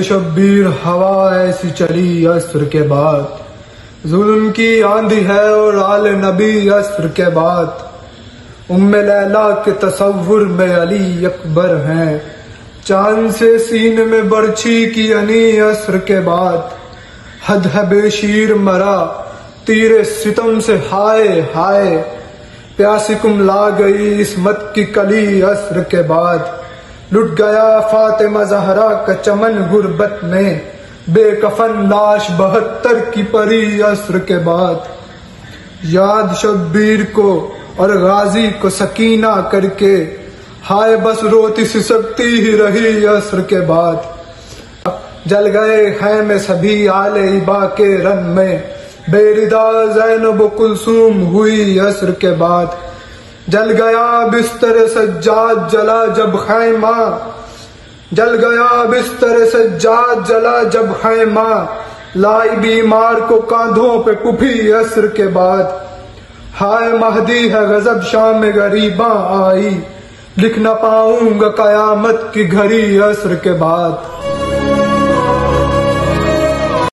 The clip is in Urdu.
شبیر ہوا ایسی چلی عصر کے بعد، ظلم کی آندھی ہے اور آل نبی عصر کے بعد، ام لیلا کے تصور میں علی اکبر ہیں، چاند سے سینے میں برچھی کی انی عصر کے بعد، حد ہے بے شیر مرا تیر ستم سے ہائے ہائے، پیاسی کم لا گئی عصمت کی کلی عصر کے بعد، لٹ گیا فاطمہ زہرا کا چمن غربت میں، بے کفن لاش 72 کی پری عصر کے بعد، یاد شبیر کو اور غازی کو سکینہ کر کے، ہائے بس روتی سسکتی ہی رہی عصر کے بعد، جل گئے خیمے سبھی آل عبا کے رن میں، بے ردا زینب و کلثوم ہوئی عصر کے بعد، جل گیا بستر سجاد جلا جب خیمہ، جل گیا بستر سجاد جلا جب خیمہ، لائی بیمار کو کاندھوں پہ کفی عصر کے بعد، ہائے مہدی ہے غضب شام میں غریباں آئی، لکھ نہ پاؤں گا قیامت کی گھڑی عصر کے بعد۔